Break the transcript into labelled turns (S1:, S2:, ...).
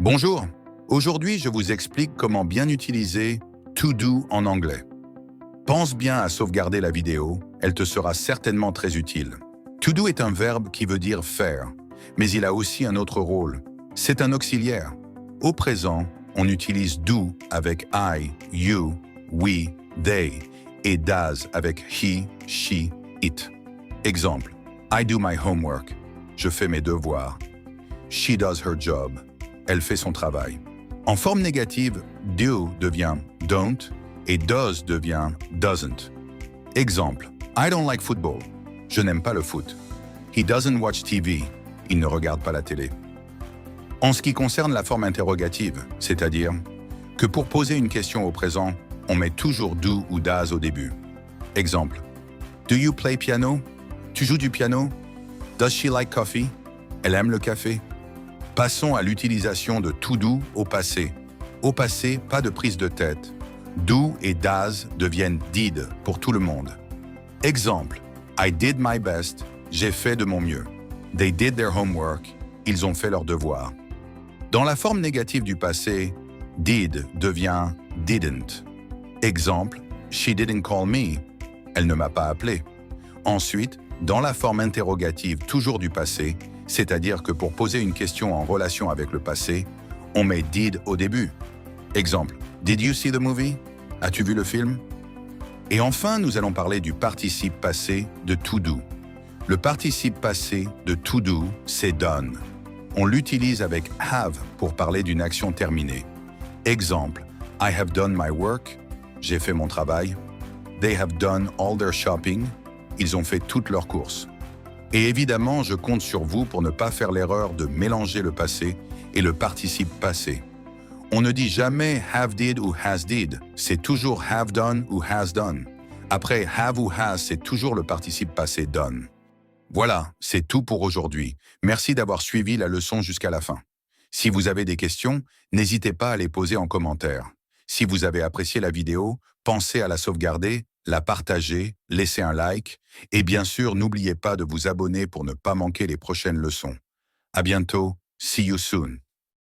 S1: Bonjour, aujourd'hui je vous explique comment bien utiliser to do en anglais. Pense bien à sauvegarder la vidéo, elle te sera certainement très utile. To do est un verbe qui veut dire faire, mais il a aussi un autre rôle. C'est un auxiliaire. Au présent, on utilise do avec I, you, we, they et does avec he, she, it. Exemple, I do my homework. Je fais mes devoirs. She does her job. Elle fait son travail. En forme négative, do devient don't et does devient doesn't. Exemple, I don't like football. Je n'aime pas le foot. He doesn't watch TV. Il ne regarde pas la télé. En ce qui concerne la forme interrogative, c'est-à-dire que pour poser une question au présent, on met toujours do ou does au début. Exemple, do you play piano? Tu joues du piano? Does she like coffee? Elle aime le café? Passons à l'utilisation de to do au passé. Au passé, pas de prise de tête. Do et does deviennent did pour tout le monde. Exemple, I did my best, j'ai fait de mon mieux. They did their homework, ils ont fait leurs devoirs. Dans la forme négative du passé, did devient didn't. Exemple, she didn't call me, elle ne m'a pas appelé. Ensuite, dans la forme interrogative toujours du passé, c'est-à-dire que pour poser une question en relation avec le passé, on met did au début. Exemple, did you see the movie? As-tu vu le film? Et enfin, nous allons parler du participe passé de to do. Le participe passé de to do, c'est done. On l'utilise avec have pour parler d'une action terminée. Exemple, I have done my work, j'ai fait mon travail. They have done all their shopping, ils ont fait toutes leurs courses. Et évidemment, je compte sur vous pour ne pas faire l'erreur de mélanger le passé et le participe passé. On ne dit jamais have did ou has did, c'est toujours have done ou has done. Après have ou has, c'est toujours le participe passé done. Voilà, c'est tout pour aujourd'hui. Merci d'avoir suivi la leçon jusqu'à la fin. Si vous avez des questions, n'hésitez pas à les poser en commentaire. Si vous avez apprécié la vidéo, pensez à la sauvegarder, la partager, laisser un like et bien sûr, n'oubliez pas de vous abonner pour ne pas manquer les prochaines leçons. À bientôt, see you soon.